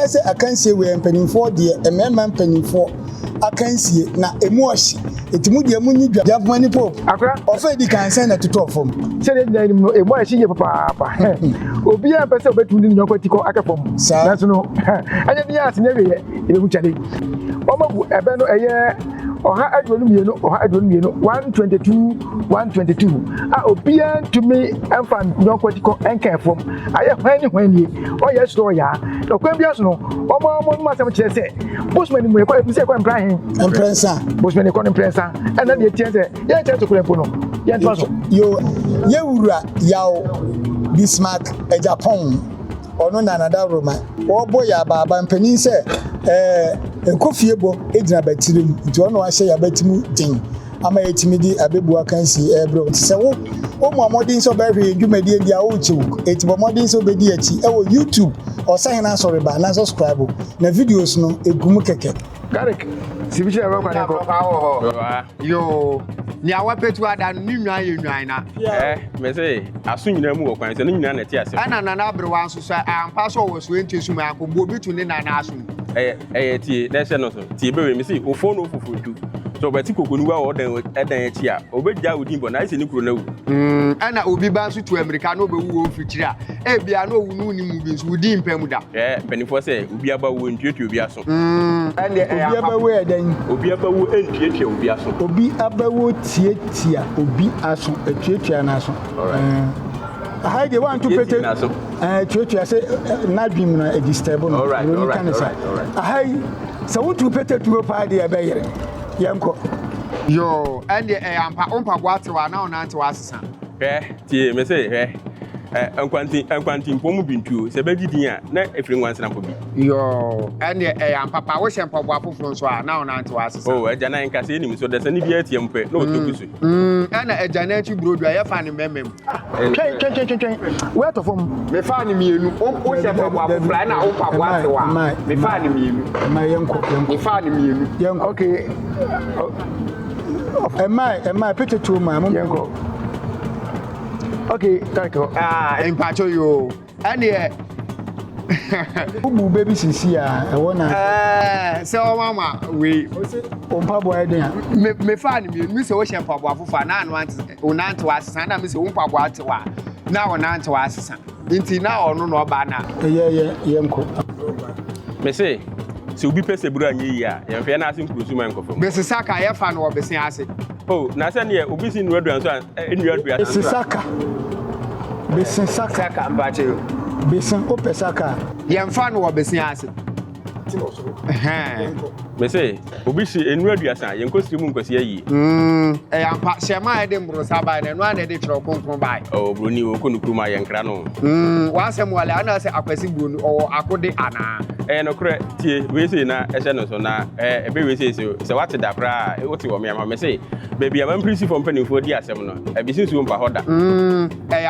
say Akan say we mpanimfo de emema mpanimfo Akan sie na emu ohye etimu de emu ni dwafo ni pop akra ofa di kan say na toto fom say de na emu emu ohye ye papa obi a pese obetu ni nyoko tiko akafom na so no anya bi ase na we ye hu chade omagu ebe no eye oha adwonu mienu 122 a obia ntumi emfa nyoko tiko enkafom aye hwani oye so ya dokwan bia so no omo ma sam kire se bosman mu ekwa efise ekwa mprahin imprensa bosman ekwa imprensa ena de tie se ye tie to kulempo no ye ntwa so yo ye wura yawo Bismarck e Japan ono na another Roma obo ya baba mpanin se Ekofiebo ejina batirim nti ono ahye ya batimu din ama yetimi di Abebuo Akan si ebro se wo omodin so ba hwe dwumadi dia wo chiwu etibo modin so be di achi e wo YouTube Osahene Asoreba na subscribe na videos no egum keke Garlc sibichi ebe kwa nko yo ni awapetu ada ni nwan ye nwan na me say aso nyina mu wo kwan se nyina na ti ase ana na abrewa nso so ampa so wo so entesu ma akogbo bitu ni na aso tie na se no so tie be we me say ofo no fofodu so beti kokonu wa odan edan achi a obegya odin bo na ise ni kuro na wu ana obi ba nso to America na obewu wo fitiri a bia na owu nu ni mu bi nso udi mpam da penifo say obi aba wo ntuetu obi aso obi abawo edan obi abawo entuetu obi aso obi abawo tietia obi aso etuetua na aso I dey want to pete tuetua say na dream na disturb no all right I so what to pete to pa dey abeyere yanko yo and ampa umpa gwatewa na onantewa asesa tie me say enkwanti mpomu bintuo se begidin a na efiri nwansena po bi yo and ampa pa wo hempa bo afoforo nso a na onantewa asesa eja na nka se enim so de se ni bia tie mpe na otogusu ana eja na chi brodo ya fa ni memem twen we to fom me fa ni mienu wo hempa bo afoforo na umpa gwatewa me fa ni mienu ma yanko me fa ni mienu yanko okay am I pete to my mom yanko okay Garlc empacho yo ane ubu baby sisi a e wona se o mama we ompa boy den me fa ni me se wo hempa bo afofa na anu onante wa asesa na me se wo mpa bo atewa na onante wa asesa nti na ono no oba na yenko me se obi pese buru anye yi a yemfe na asin kurusu man kofo bese saka ye fa no obesin ase na se ne obi sin nuadu anso enuadu ase bese saka mbache bese opesaka yemfa no obesin ase me say obi si enuadu ase yenkosiri mu nkosi ayi ampa shema ede mburu saba na no ade de tro konkon bai broni wo konukuru ma yenkra no wa asem wale ana se akwasi broni o akode ana no kre tie we say na ehye no so na ebe we say se wate da kra e wote wo me ama me say baby am prisi for mpanimfo di asem no ebisin su mpa hoda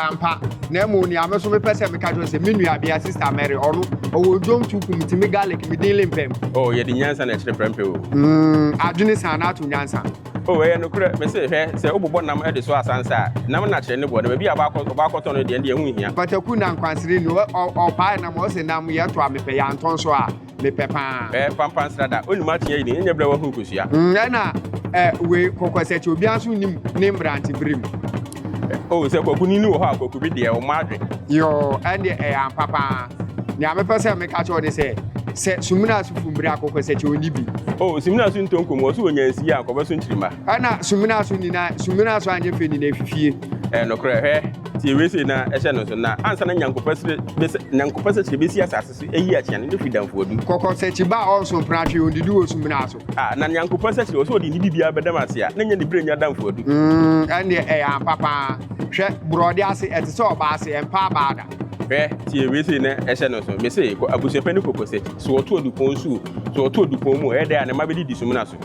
ampa na emu ni ameso me pese me ka jo se menu abia sister Mary onu owo jom tuku mitimi Garlc mi din lempem ye di nyansa na chire prempe o adwene san na to nyansa no kre me say se obobo nam e de so asansa nam na chire ne bo na baby abakoto no de hu hia bataku na nkwansire ni o pa na mo se nam ye to amepe ya nton so a me pepa pampan strada oni matia yi ni nya bra wa hu kosia na we kokoseti obi anso nim ne mbranti brim se kwaku ni wo ha kwaku bi de o madwe yo and papa ni amepese me ka cho de se sumina su fumbri akokoseti oni bi sumina su ntonkom wo so onyansi a ko beso nchirima ana sumina su anye feni na efifie no kre tie we say na ehye no so na ansa na nyankopase besi asase so eyi akia ne fidamfo odu kokoseti ba onso pratwe ondidu wo sumina so na nyankopase wo so odi ni bibia bedam ase a na nya ni brenya damfo odu and papa hwe brode ase etese oba ase empa baada tie we say na ehye no so me say abusuapani kokoseti so oto odupon su so oto odupon mu e da na mabedi di sumina so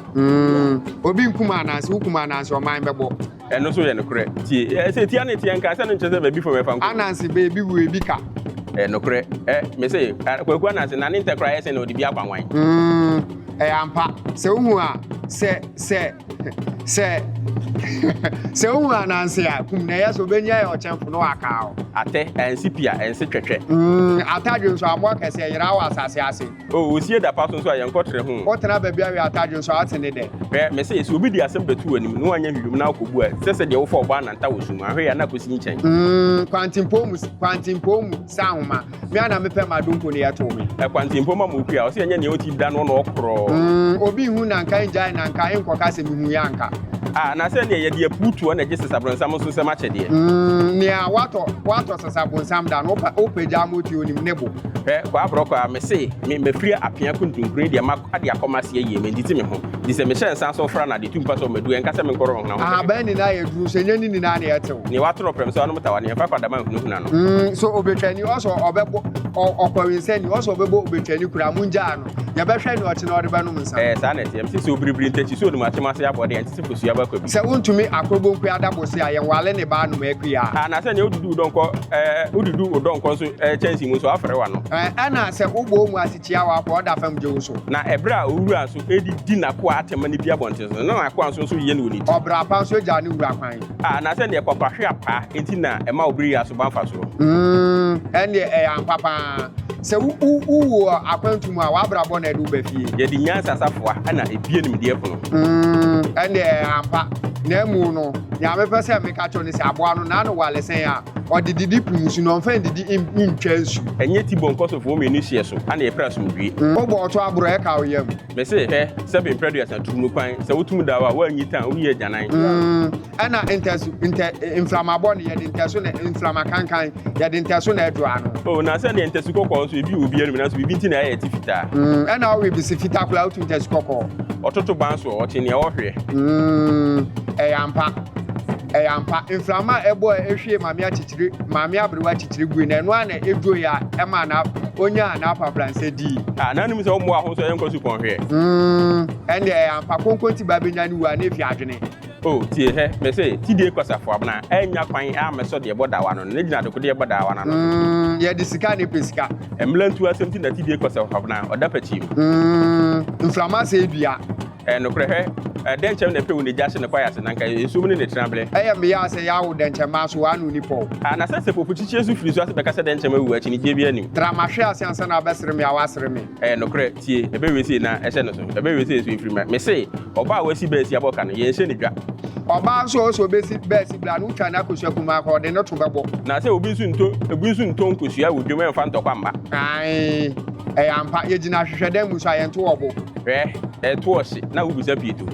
obi nkuma ananse hukuma ananse o man bebo no so ye no kre tie say tie na tie nka say no nchese baby for me fan ananse baby we bi ka no kre me say kwaku ananse na ne ntekra ye say na odi bi akwanwan ampa se uhu a se wo ananse a kum na ya so benya ya ochemfo no aka o ate ensipia ense twetwe atadwe nso amo kase yira wa asase ase o osie da paso nso ayenkotre ho o tena ba bia we atadwe nso atene de me say so obi di asem betu anim no anya hwum na akobu a sese de wo fo ba na nta wosum ahwe ya na kosi nchen kwantimpomu sahoma me ana me pe madonko ne ya to me kwantimpoma mo kua o se anya ne oti da no no okro obi hu na nka njai na nka enkoka se mihu ya nka na se ne ye de putu na je sesabron so se ma chede nia wato sesabron sam da no opeja moti onim nebo Kwa Abrokwa me say me free apia kuntunkure de ade akomase ye me nditi me ho di se me hye nsan so fra na de tumpa so medu en kase me nkoro ho na ba ni na ye duru se nyani ni na na ye tew ni watro prem so no mutawa ne fa kwada man hunu no so obetwani oso obebo okwawense ni oso obebo obetwani kura munja no ye behwe ni oche na ode ba no nsa sa na tie me se obiribiri ntachi so no machemase ya bode ntise fosu aba kwa bi se untumi akrobo nku adabose a ye wale ne ba no makua na se ne odudu udonko odudu udonko so chance mu so afre wa no ana se ugbo mu asichia wa kwa oda fam je so na ebra owura so edi na kwa atema ne bia bonte so na akwa so ye no ni obra pa so ja ne wura kwan na se ne kwapahwe apa enti na ema obiri aso banfa so ene ampapa se wo akwantum a wabrabo na edu ba fie ye di nyansa safoa ana ebie nim de efono ene ampa na mu no ya me pese me ka cho ne se aboa no na no wale sen a odididi pumusu no mfa didi intwansu enye ti bonko so fo me ni hie so ana e press mu wie ogbo oto aburo e ka oyam me se he se be predators na tum no kwan se wotum da wa anyi tan wo ye janan ana inflammable ne ye de inteso na inflammakankan ye de inteso na edo ano na se ne inteso kokko so ebi obi anu na so bibi nti na ye ti fita ana we bi se fita kula otu inteso kokko ototo ban so o ti ne o hwe ampa inflama ebo ehwe mami abrewa chichiri gu na eno ana edo ya ema na onya na papa France di na nim se o mo aho so yenko su kon hwe ende ampa konkonti ba benya ni wa na efi adwene tie he me say ti de kwasafo abna enya kwan a me so de boda wa no ne gina de ko de boda wa no ye de sika ne pesika emlantu asem ti na ti de kwasafo abna oda pachi inflama se bia no kre he den chem na pe woni jase ne kwaya se nanka esum ne tremble me ya se ya wo den chem aso anu ni po na se popo chichi esu firi so ase beka se den chem awu achi ni je bia nim tramahwe ase ansa na abesere me awasere me no kre tie ebe we se na ehye no so ebe we se esu firi me say oba wasi ba si aboka no ye nhye ne dwa oba so besi bla no twa na kosua kuma ka ode no to bebo na se obi su nto nkosua wo dwom emfa ntokwa mba ai ampa ye gina hwehwe dan mu so ayento obo to osi na wo busa pieto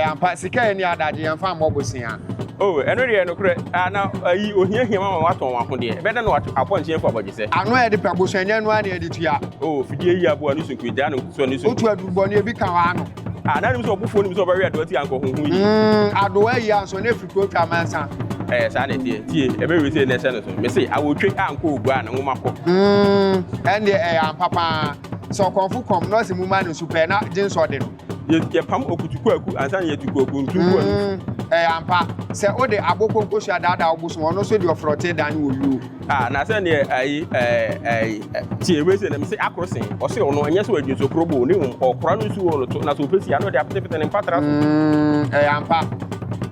ampa sika ni adaje yemfa mobosia eno de no kre na ayi ohia mama waton wa ho de be de no aponche efo abogise ano e de paboso nya no ana e de tua fidie yi abo anu sunku ja no so ni so otu adurbo ni ebi kan wa ano na nim so obufo nim so ba wi adoti anko honhu yi ado ayi anso na friko twa mansa sa na tie ebe we say na se no so me say awotwe anko ogua na nwoma ko ende ampapa so konfu kom no se mu ma no super na jinso de no ye pam okutuku aku ansa ye tuku aku ntuku ampa se o de abokonko sha dada obuso ono so de ofrote dan wo yu na se ne tie we say na me say akrosen o se ono anya so adwuso krobo ni okra no su wo to na so pesi ano de apete ne patra so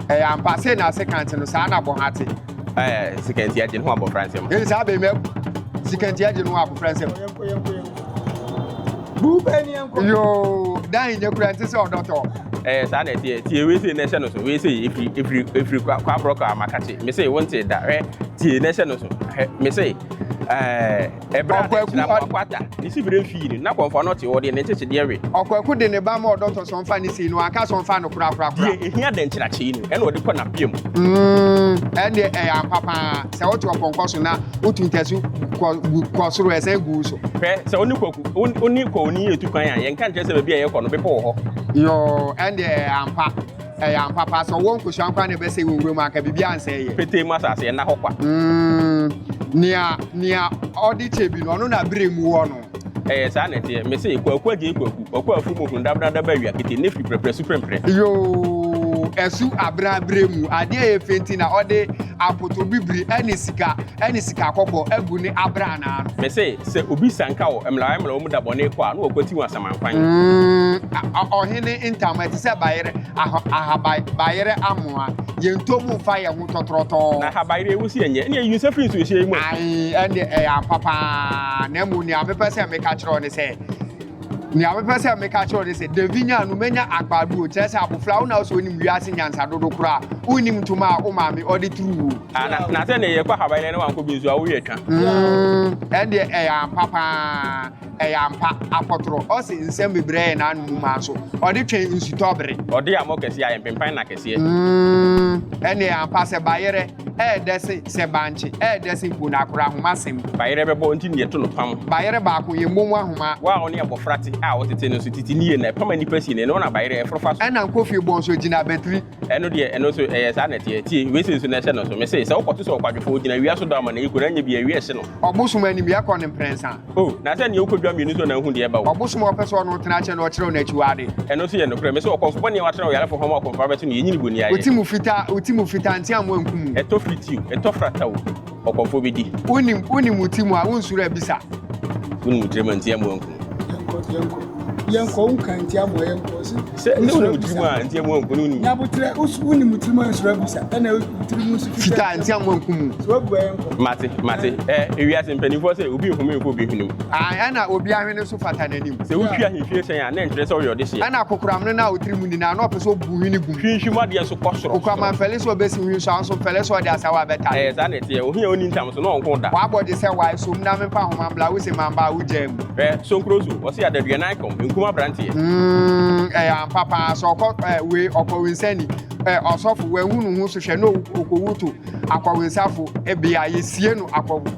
ampa se na second no sa na bo hate second ya je no abo France mo sa be me second ya je no abo France mo yo dan nye kura nti se odoto sa na tie we say na hye no so we say if Kwa Abrokwa amakachi me say won't da tie na hye no so me say ebra na kwata isi bire fi ni na konfa no te wo de ne cheche de we okwaku de ne ba ma odoto so mfa ni si no aka so mfa no kura ehia de nchirache ni ene odi ko na piem ene ampapa se wotu oponko so na otu ntesu ko soro esen gu so se oni kwaku oni etu kwan a yen kan tese ba bia ye ko no bepo ho yo ene ampapa so won ko shankwa ne be se wo mu aka bibia anse ye pete mu asase na hokwa nia audit bi no na bremu wo no sa na tie me say kwaku aje kwaku afu mo hun dabra daba wi akete ne fi prepre suprempre yo esu abrabre mu ade e fenti na ode apoto bibiri ene sika kokko egu ni abra na no me say obi sanka wo emla wo da bone kwa na okwati wa samanfan ohene internet se bayere bayere amoa yentomu fa ye hu totroto na ha bayere ewusi enye ne yu se free so ehie mu ai ene papa na mu ni amepese me ka kiro ne se ni amepese me ka kiro ne se devinya no menya agbadu o tese abofra wo na so ni wiase nyansa dodo kura unim tuma o ma me odi true na se ne ye kwa ha bayere ne wanko bi nso a wo ye twa ene papa ampa apotro o se nsem bebre na anu ma so odi twen nsutobre odi amokesi a yempempan na kese ene ampa se bayere desi se banchi desi bu na akura homa sem bayere bebo nti ne to no pam bayere ba ko ye momu ahoma wa oni abofrate a wotete no so titi nie na pama ni pasi ne no na bayere efrofa so ena nkofi bon so gina betri eno de eno so sa na tie we se so na hye no so me se wokoto so kwadwefo gina wi aso da ma na ikura nya bia wi hye no obusuma ni bia ko ne prensa na se ne okodwa mienu so na hu de ba wo obusuma opeso no tena che no kire na chiwade eno so ye no kure me se okonfo ne wa tena yare fo homa okonfo beto ne yenyini boni aye utimu fita nti amwo nkum eto fiti eto frata wo okonfo be di unim utimu a unsura bisa unim trema nti amwo nkum yanko nkanti amo yanko se ne utimu a nti amwo nkum unim nyabutre unim utimu ansura bisa na utimu su fita nti amwo nkum so gbo yanko mate ewiase mpanifo se obi nhome mfo bi hunu ana obi ahwene so fata nanim se wotwa hifie sen a na ntwere se wo yode se ana kokoram na otrimu ni na na opeso bu hwini gum hwinhwim ade so kosoro kokoma fele so obesi hwin so anso fele so ode asawa beta za na tie ohia oni ntam so no nko da wa body se wa so na mempa homa bla wo se mamba wo jam so nkrozu wo se adadua nan kom nkuma brantie papa so we okowensani osofu we hunu hu so hwe no okowuto akwawensafo ebia yesie no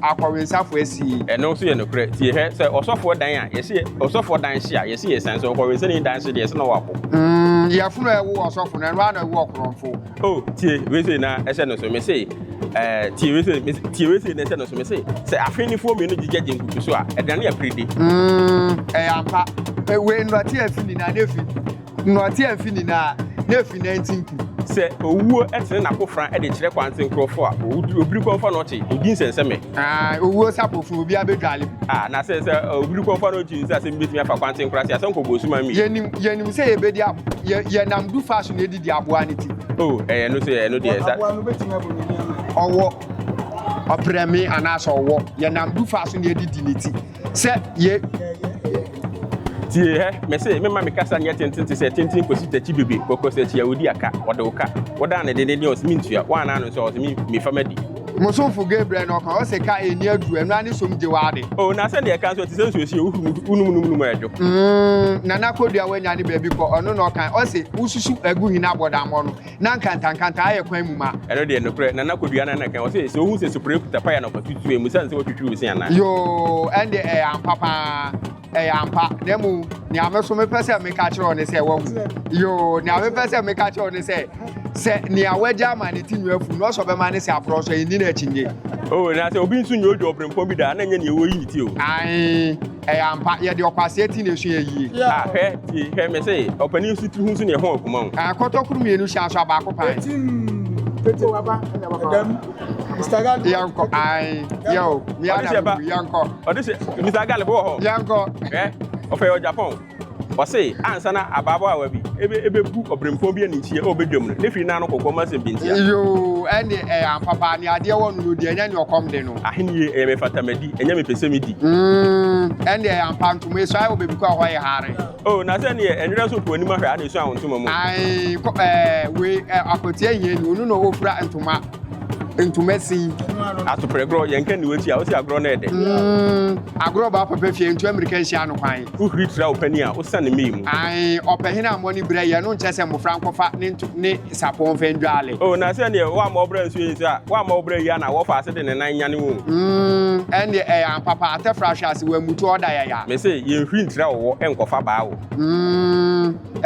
akwawensafo asie eno so ye no kre tie he se osofo dan a yesi osofo dan hye a yesi yesan so akwawensani dan hye de yesi no wako ya funu ewu osofo na no ewu okronfo tie we say na ehye no so me say tie we say na ehye no so me say se afenifo me no gigeje nkuku so a edane ya prede ampa we nwati afini na nefi nwati afini na nefi 19 se owuo etene na kofran e de kire kwante nkrofo a obiri konfa no che odin senseme owuo sapofu obi abedwale na se obiri konfa no chi se mbetimi afa kwante nkrasi asan ko bosuma mi yenim se yebedi ye nam du fashion edidi aboa ne ti no se no de sa aboa no betimi aboni owo opremi anaso owo ye nam du fashion edidi ne ti se ye tie he me say me ma me kasa nya tenten se tenten kosi tachi bebe kokko se chia odi aka wodoka woda na de os mintua wa na no so os mi famadi Musonfu Gabriel no kan o se ka eni adu enu ani som je wade na se de kan so ti se so esi unum ejo nana kodua wanya ne baabi ko ono no kan o se ususu agu hina bodamo no na nkanta aye kwan mu ma eno de no kre nana kodua na kan o se ohun se super kuta pa ya no kwatutu emu san se wotwitwi osi ana yo ende ampapa ampa nemu ni ameso me pese me ka kire one se wahu yo ni ame pese me ka kire one se ni awaja ma ne tinyu afu no so be ma ne se apro so eni na chinje na se obi nsu nyo ojo obrempo bi da na nya ne ewo yi ti o ai ampa ye de okwase ati na esu yi he me say opani nsu ti hu nsu ne ho akuma o kotokuru mienu sha so aba ko pan Peto waba anya baba Mr. Garlc yanko ai yo mi ana yanko odise Mr. Garlc bo ho yanko ofe o Japan o say ansa na ababo awa bi ebe bu obrempo bi ani chie obedwom no ne firi na no kokko ma se bintia yo ene ampapa ni ade wonu no de anya ni okom de no ahenie me fatamadi enya me pese medi ene ampanto me so ayo bebi ko ho ye hare na se ne enwere so po ani ma hwa ade so awonto mu ai we akotie hie ni onu no ofura ntoma si atopregro yenka ni wati a o si agro na ede agro ba papa fie ntu american hia no kwan uhiri tra opani a o sane memu ai opehina amoni bre ye no nche se mofra nkofa ne sapon fendwale na se ne wa ma obra nsu yi a wa ma obra yi na wo fa ase de ne nan nya ne wo ene papa atefra hwa ase wa mutu oda ya me se ye hwi ntra wo enkofa ba wo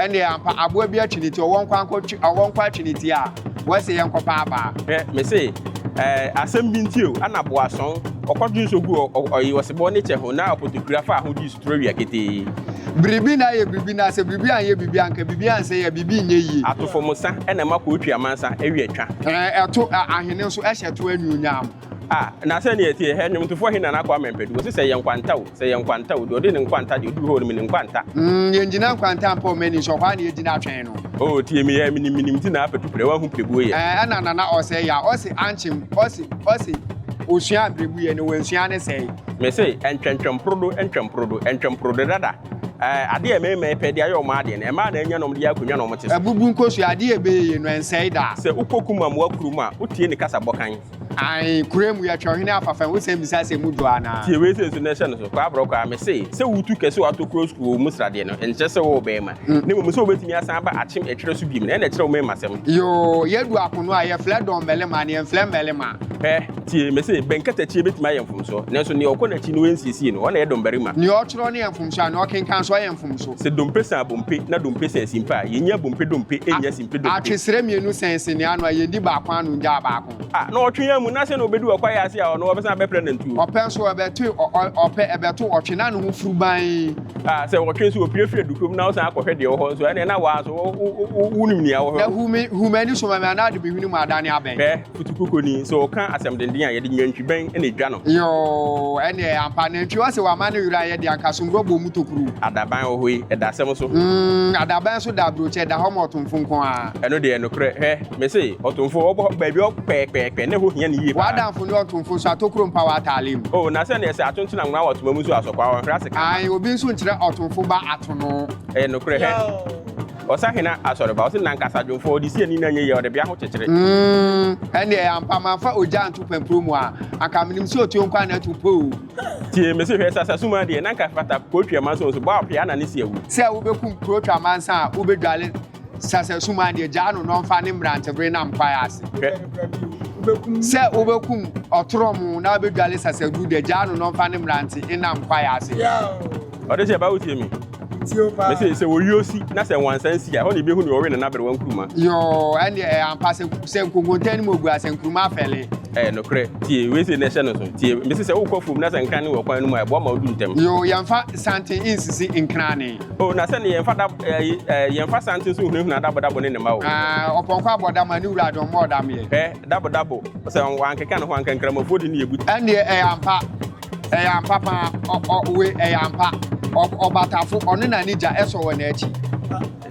ene ampa abo bi atwiniti owon kwa atwiniti a wo se ye nkopa aba me se asem bi ntio anabo ason okodun so gu oyi wosebo ne che ho na photographer ho di story akete Bribi na ye bribi na se bribi an ye bibi anka bibi an se ye bibi nye yi. Atofo musa ena mako otwa mansa ewie twa. Eto ahene nso ehye to anuonyam. Na se ne etie he nwumtofo hina na kwa mempedu wo se yenkwanta wo se yenkwanta wo de ne nkwanta de du ho ne nkwanta yenjina nkwanta mpo meni so kwa ne yejina atwen no o tie me ya minim ti na apetu pre wa hu prebu ye na ose ya ose anchim ose osua prebu ye ne wansua ne sei me se entwemprodo dada ade e me pe de ayo ma ade ne ma na anya nom de akonwa nom te abubu nkosu ade e be ye no ensei da se ukokuma mo akuruma utie ne kasa bokan ai kuremu ya twahene afafa wo se bisa se mudu ana tie we se nation so kwa Abrokwa me se wutu kese wato cross ko musrade no enche se wo be ma ne mo se obetimi asan ba achim etwere so biem na na etwere wo me masem yo yedu akono a ye fledon belema ne enflem belema tie me se benkata tie betimi ayemfum so na so ne okona chi no ensisi no na edom berima ne otwero ne yemfum so na okenkan so yemfum so se dompe sa bompe na dompe sa simpa yenya bompe dompe enya simpe dompe atwesere mienu sense ne anu a yendi ba kwa anu nja ba ko na otwe mu na se no obedu akwa ya se a no obesa be president tu openso ebetu ope ebetu otwena no hu furuban se otwe so opiefie dukom na o san akohwe de ho so ene na wa so wunim ni a wo na humani so ma na de behunu mu adane aben futukukoni so kan asem denden a ye de nyantwi ben ene dwa no yo ene ampa na ntwi wase wa ma no yura ye de ankasomro bo mutokuru adaban ohoi edasem so adaban so da broche da homo otumfo nko a eno de eno kre me say otumfo obo baabi okpekpekpe ne ho hia ne yie wadanfo ne otumfo so atokuro mpa wa talim na se ne se atonto na nwa watuma mu so asokwa wa hra seka ai obi nso nkire otumfo ba atono eno kre Osahene Asoreba osi na nkasa dwonfo di sie ni na nye ye ode bia ho kekere ene ampa manfa oja nto pampromu a aka minim si otuo nkwa na tupo tie me se hwe sasa suma de na nka fata kotwa manso so ba apia na ne sie wu se ubekum kotwa mansa a ubedwale sasa suma de ja no no mfa ne mrante bre na mpa ya ase se ubekum otrom na ubedwale sasa du de ja no mfa ne mrante ina mpa ya ase ode se ba utie mi me se wo yosi na se wansansi a ho ne behu ne owe na bere wankuruma yo ene ampa se nkongontani mogu ase nkuruma afele no kre tie we se nation so tie me se wo kwafum na se nkan ne wo kwan no ma ebo ma odu ntem yo yamfa santin insisi nkrane na se ne yemfa da yemfa santin so hunu na dabo ne ma wo oponko aboda ma ni wura don mo da me dabo se wan keka no wan kankra ma fodi ne yebuti ene ampa pa we ampa obatafo onu na nija eso wo na echi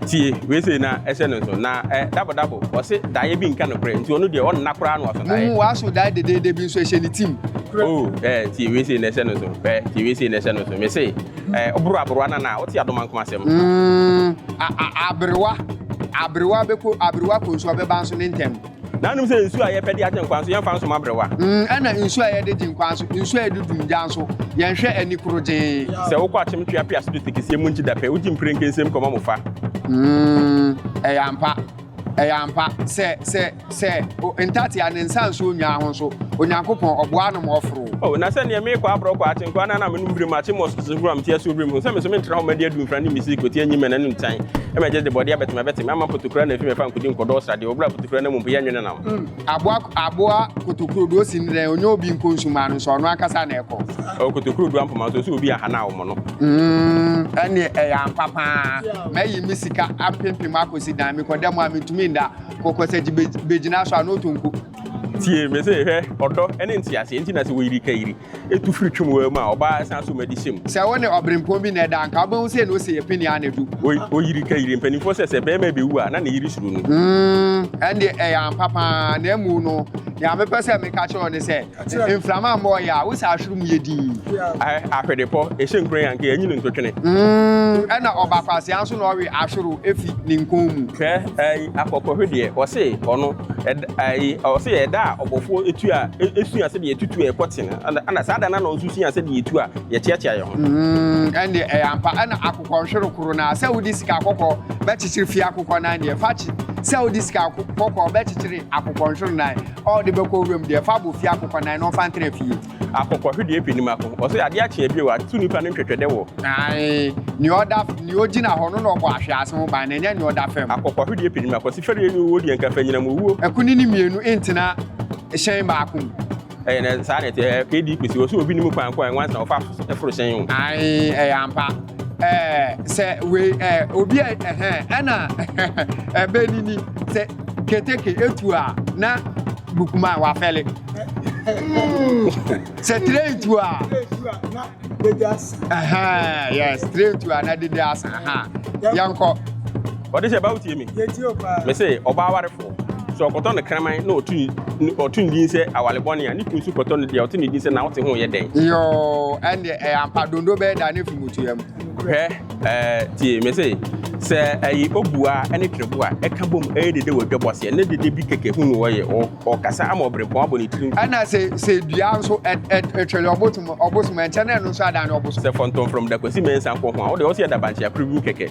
tie we say na ese no so na dabo o se da ye bi nka no kre nti onu de on na kra no so da ye mu wa so da de bi so ehye ni team tie we say na ese no so tie we say na ese no so me say oburu na o ti adoma nkoma sem abrewa ko so be ban so ne ntem na num se nsu a ye pede agye nkwanso ye fa nso mabrewa ana nsu a ye de nkwanso nsu a dudu njanso ye hwe ani kroje se wo kwa chim twia pia so de tikisie mu nchi dape uji mprenke nsem koma mo fa eyampa se entati anensan so onwa ho so onyankopon oboa no mo ofro na se ne me kwa Abrokwa achen kwa na me numbre ma che mo so gram tie so brim se me so me ntra ho ma de adu mfra ne misiko tie nyime na ne ntan e me je de body abetime ama potokura na fi me fa nkudi nkodo osrade obra potokura na mu mpo yenwene na aboa potokura do si ne onye obi nkonsuma no so no akasa na eko potokura do ampoma so obi ahana wo mo no ene eyampa pa meyi misika apempem akosi dan me kodam ametumi nda kokose bejina so anotonku tie me se hwe odo ene ntiase enti na se wo yiri ka yiri etu firi twum wa ma oba san so madisem se woni obrempo bi na da nka ba se no se yepini anedu o yiri ka yiri mpanifo se be ma be wu a na yiri suru no ende eyam papa na emu no ya me pese me ka che oni se inflama mo ya wo sa ahwuru mu yedi ahwedepo ehyenkran yanka yanyi no ntotwene ena oba kwase anso na owe ahwuru efi ni nkomu akokko hwede o se ono o se eda obofo etu a esu ase de etutu e potin ana sada na no susu ase de etu a ye chiachia ye ho ende eyampa ana akokko hwere kuru na se wodi sika akokko be chichiri fi akokko na de fachi se wodi sika akokko be chichiri akokko hwere na all the beko room de fa bo fi akokko na no fa ntre fi akokko hwede epinim akon o se ade achia bi wa tu nipa ne ntwetwede wo ni ogina ho no no bo ahwe ase ho ban na nya ni oda fam akokko hwede epinim akon si fere ni wo di enka fa nyina mo wuo akuni ni mienu entina hyen ba akon na sa na te kedi kwesi wo so obi ni mu kwan kwan once na ofa eforo hyen eyampa se we obi na benini se keteke etu a na bukuma wa fele se train to a na dedas yes train to a na dedas yanko what is about you me say obawarefo so okoton the kraman na otun din say awaleboni ani kunsu koton dia otun din say na wote ho ye den yo and ampa dondo be da na fumutu yam tie me say ayi obua ene trebua e ka bom e de wodwebose ne de bi keke hunu wo ye o kasa amobrepon aboni trim ana say dua nso etwele obotum enchane no so ada na oboso say fonton from the kwesi mensa ko ho o de o se da banchi aprevu keke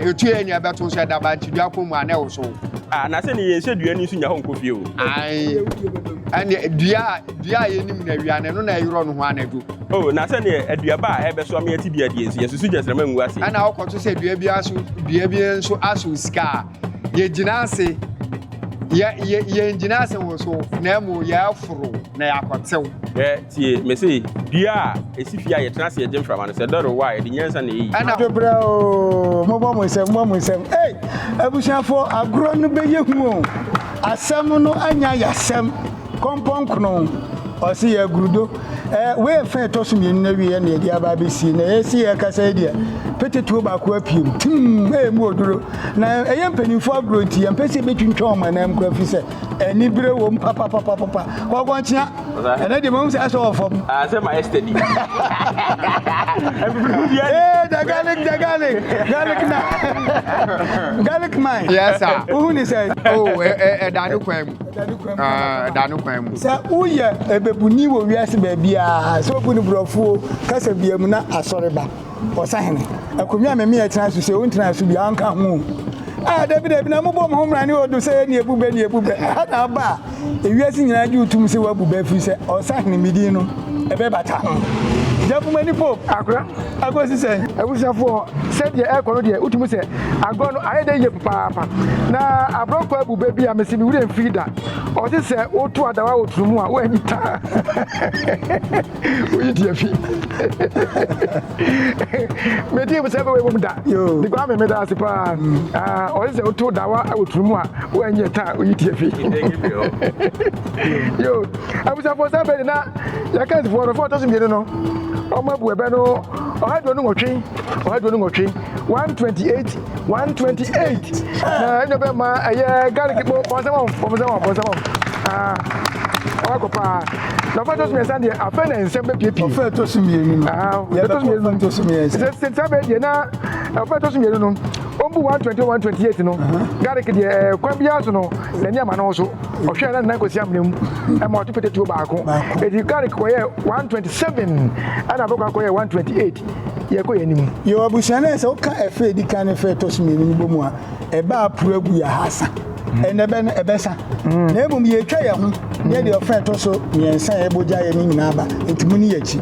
etu enya beto so da banchi dua ko mu ana wo so na say ne ye se dua ni so nya ho nkofie o ai ane dua ye nim na wiane no na yiro no ho anadu oh na say ne adua ba e be so me ati bia die nsi yesusu jesere mangu ase ana okoto say dua bi nso aso sika ye ginase ye ginase wo so na mu ya furu na yakotew tie me say dua esifia ye tenase ye jemframa no say doro wa ye nyansa na yi ana dobra o mo nsem abusiafo agro no beye hu o asem no anya yasem kompon kno o si ye gurudo we fe to so mi na wi na dia ba be si na ye si ye kasa dia petetuo ba ko apiem mu oduro na eye mpanimfo agro ti ye mpese betwintwa oma na mkra fi se eni bire wo papa ko gonchia ena de mo se aso ofom say my steady the garlic mine yes sir who ni say danu kwam sa uye ebebuni wo wiase ba bia so bunu brofo kasa biam na Asoreba Osahene akomia me etena so se wontena so bia anka ho David na mobom homra ni odu se ni ebube na ba ewiase nyina ju tum se wabuba fi se Osahene midi no ebe bata ho jafu mani pop akra agosi se abusafo se de e kono de utum se agro no aye de ye papa na Abrokwa bube bia mesi bi wure mfida o se otu adawa oturumu a wo anyita oyi die fi me die be se be wo mda di kwa me da se pa o se otu dawa oturumu a wo anyita oyi die fi yo abusafo se be na yakasi for to se no omabu ebe no ohado no nwotwe 128 na eno be ma eye garlic bo bonsam okopa na fatos me sande afena nsem be pie fatos me ni fatos me se sabe de na fatos me no ombu 128 no garlic de kwabia so no na nyama no so ohwe na nan kosi amnem e ma otupete tuo baako e di garlic ko ye 127 ana Abrokwa ko ye 128 ye ko ye nim yo abushana se o ka efe di kan fatos me ni bomu a e ba apuragu ya hasa enebe no ebesa na emum ye twa ye ho ye de ofre to so nyensa e boja ye ni nyina ba entimu ni ye chi